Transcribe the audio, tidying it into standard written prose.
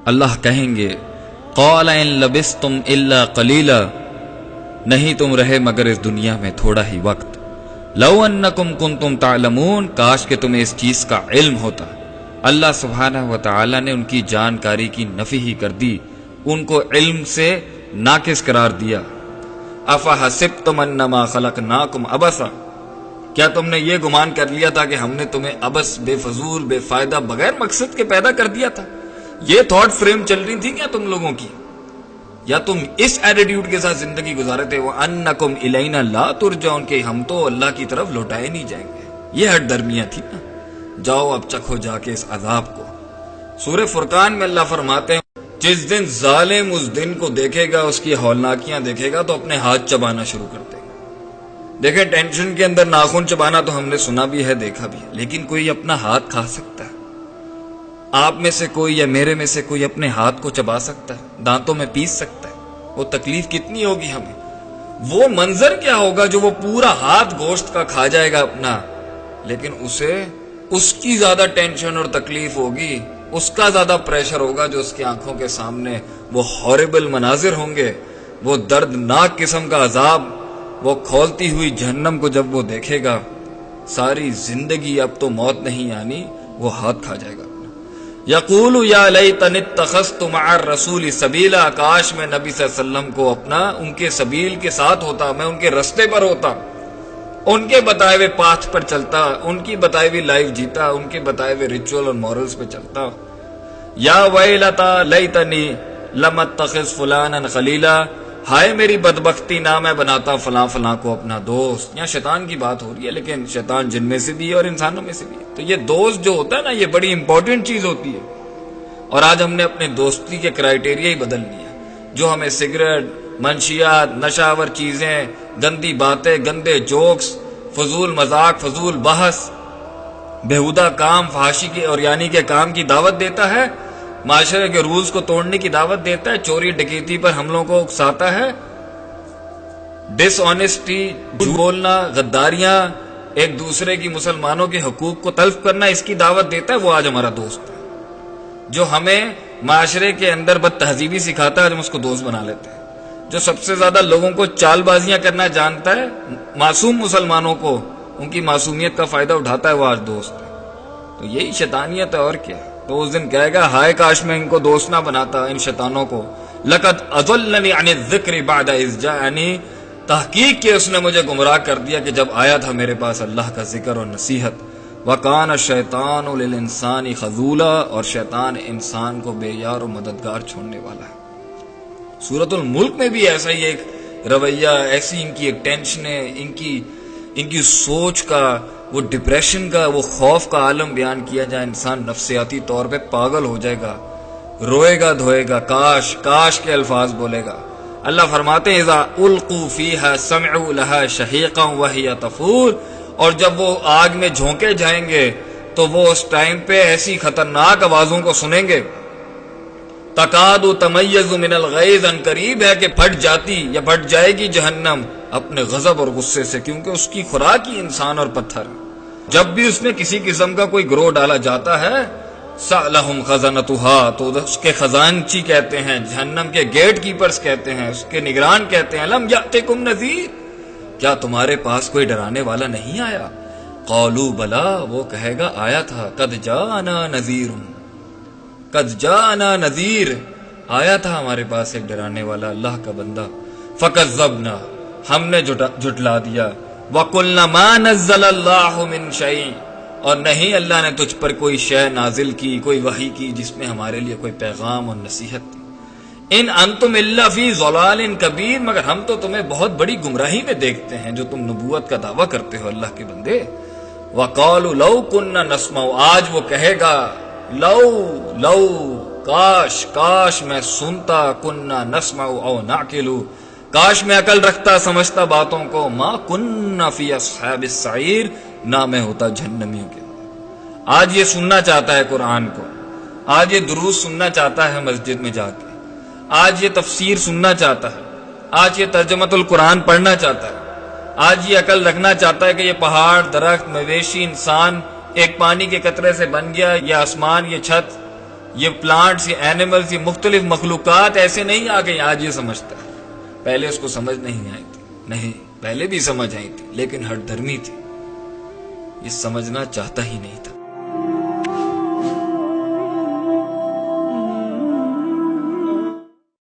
اللہ کہیں گے قال ان لبستم الا قلیلا، نہیں تم رہے مگر اس دنیا میں تھوڑا ہی وقت، لو انکم کنتم تعلمون، کاش کہ تمہیں اس چیز کا علم ہوتا۔ اللہ سبحانہ و تعالی نے ان کی جانکاری کی نفی ہی کر دی، ان کو علم سے ناقص قرار دیا۔ افحسبتم انما خلقناکم عبثا، کیا تم نے یہ گمان کر لیا تھا کہ ہم نے تمہیں عبث، بے فضول، بے فائدہ، بغیر مقصد کے پیدا کر دیا تھا؟ یہ تھاٹ فریم چل رہی تھی کیا تم لوگوں کی؟ یا تم اس ایٹیٹیوڈ کے ساتھ زندگی گزارے تھے وَأَنَّكُمْ إِلَيْنَا لَا تُرْجَعُونَ، کہ ہم تو اللہ کی طرف لوٹائے نہیں جائیں گے؟ یہ ہٹ درمیاں تھی نا۔ جاؤ اب چکھو جا کے اس عذاب کو۔ سورہ فرقان میں اللہ فرماتے ہیں جس دن ظالم اس دن کو دیکھے گا، اس کی ہولناکیاں دیکھے گا، تو اپنے ہاتھ چبانا شروع کر دے گا۔ دیکھیں ٹینشن کے اندر ناخن چبانا تو ہم نے سنا بھی ہے، دیکھا بھی ہے، لیکن کوئی اپنا ہاتھ کھا سکتا ہے؟ آپ میں سے کوئی یا میرے میں سے کوئی اپنے ہاتھ کو چبا سکتا ہے، دانتوں میں پیس سکتا ہے؟ وہ تکلیف کتنی ہوگی ہمیں، وہ منظر کیا ہوگا جو وہ پورا ہاتھ گوشت کا کھا جائے گا اپنا، لیکن اسے اس کی زیادہ ٹینشن اور تکلیف ہوگی، اس کا زیادہ پریشر ہوگا جو اس کی آنکھوں کے سامنے وہ ہاربل مناظر ہوں گے، وہ دردناک قسم کا عذاب، وہ کھولتی ہوئی جہنم کو جب وہ دیکھے گا، ساری زندگی اب تو موت نہیں آنی، وہ ہاتھ کھا جائے گا۔ یقول یا لیتنی اتخذت مع الرسول سبیلا، کاش میں نبی صلی اللہ علیہ وسلم کو اپنا ان کے سبیل کے ساتھ ہوتا، میں ان کے رستے پر ہوتا، ان کے بتائے ہوئے پاتھ پر چلتا، ان کی بتائی ہوئی لائف جیتا، ان کے بتائے ہوئے ریچول اور مورلز پہ چلتا۔ یا ویلتا لیتنی لم اتخذ فلانا خلیلا، ہائے میری بدبختی، نہ میں بناتا فلاں فلاں کو اپنا دوست۔ یہاں شیطان کی بات ہو رہی ہے، لیکن شیطان جن میں سے بھی ہے اور انسانوں میں سے بھی ہے، تو یہ دوست جو ہوتا ہے نا، یہ بڑی امپورٹنٹ چیز ہوتی ہے۔ اور آج ہم نے اپنے دوستی کے کرائیٹیریا ہی بدل لیا، جو ہمیں سگریٹ، منشیات، نشاور چیزیں، گندی باتیں، گندے جوکس، فضول مذاق، فضول بحث، بےہودہ کام، فحاشی کے اور یعنی کے کام کی دعوت دیتا ہے، معاشرے کے رولز کو توڑنے کی دعوت دیتا ہے، چوری ڈکیتی پر ہم لوگوں کو اکساتا ہے، ڈس آنیسٹی، جھوٹ بولنا، غداریاں، ایک دوسرے کی مسلمانوں کے حقوق کو تلف کرنا، اس کی دعوت دیتا ہے۔ وہ آج ہمارا دوست ہے جو ہمیں معاشرے کے اندر بد تہذیبی سکھاتا ہے، ہم اس کو دوست بنا لیتے ہیں۔ جو سب سے زیادہ لوگوں کو چال بازیاں کرنا جانتا ہے، معصوم مسلمانوں کو ان کی معصومیت کا فائدہ اٹھاتا ہے، وہ آج دوست ہے۔ تو یہی شیطانیت ہے، اور کیا۔ تو اس دن کہے گا ہائے کاش میں ان کو دوست نہ بناتا، ان شیطانوں کو۔ لقد اضلنی عن الذکر بعد اذ جاءنی، تحقیق کہ اس نے مجھے گمراہ کر دیا کہ جب آیا تھا میرے پاس اللہ کا ذکر اور نصیحت۔ وَقَانَ الشَّيْطَانُ لِلْإِنسَانِ خَذُولًا، اور شیطان انسان کو بے یار و مددگار چھوڑنے والا ہے۔ سورۃ الملک میں بھی ایسا ہی ایک رویہ، ایسی ان کی ایک ٹینشن ہے، ان کی سوچ کا، وہ ڈپریشن کا، وہ خوف کا عالم بیان کیا جائے، انسان نفسیاتی طور پہ پاگل ہو جائے گا، روئے گا دھوئے گا، کاش کاش کے الفاظ بولے گا۔ اللہ فرماتے ہیں اذا القوا فیہا سمعوا لہا شہیقا وہی تفور، اور جب وہ آگ میں جھونکے جائیں گے تو وہ اس ٹائم پہ ایسی خطرناک آوازوں کو سنیں گے، تکاد تمیز من الغیظ، ان قریب ہے کہ پھٹ جاتی یا پھٹ جائے گی جہنم اپنے غضب اور غصے سے، کیونکہ اس کی خوراک ہی انسان اور پتھر۔ جب بھی اس میں کسی قسم کا کوئی گروہ ڈالا جاتا ہے، سألہم خزنتھا، تو اس کے خزانچی کہتے ہیں، جہنم کے گیٹ کیپرز کہتے ہیں، اس کے نگران کہتے ہیں لم یأتکم نذیر، کیا تمہارے پاس کوئی ڈرانے والا نہیں آیا؟ قالوا بلا، وہ کہے گا آیا تھا، قد جاءنا نذیر، قد جاءنا نذیر، آیا تھا ہمارے پاس ایک ڈرانے والا، اللہ کا بندہ۔ فکذبنا، ہم نے جھٹلا دیا۔ وقلنا ما نزل اللہ من شیء، اور نہیں اللہ نے تجھ پر کوئی شے نازل کی، کوئی وحی کی جس میں ہمارے لیے کوئی پیغام اور نصیحت تھی۔ ان انتم الا فی ضلال کبیر، مگر ہم تو تمہیں بہت بڑی گمراہی میں دیکھتے ہیں جو تم نبوت کا دعویٰ کرتے ہو اللہ کے بندے۔ وقالوا لو كنا نسمع، آج وہ کہے گا لو کاش کاش میں سنتا، كنا نسمع او نعقل، کاش میں عقل رکھتا سمجھتا باتوں کو، ما كنا فی اصحاب السعیر، نہ میں ہوتا جہنمیوں کے۔ آج یہ سننا چاہتا ہے قرآن کو، آج یہ دروس سننا چاہتا ہے مسجد میں جا کے، آج یہ تفسیر سننا چاہتا ہے، آج یہ ترجمۃ القرآن پڑھنا چاہتا ہے، آج یہ عقل رکھنا چاہتا ہے کہ یہ پہاڑ، درخت، مویشی، انسان ایک پانی کے قطرے سے بن گیا، یہ آسمان، یہ چھت، یہ پلانٹس، یہ اینیملز، یہ مختلف مخلوقات ایسے نہیں آ گئی آج یہ سمجھتا ہے. پہلے اس کو سمجھ نہیں آئی تھی، نہیں پہلے بھی سمجھ آئی تھی لیکن ہٹ دھرمی تھی، یہ سمجھنا چاہتا ہی نہیں تھا.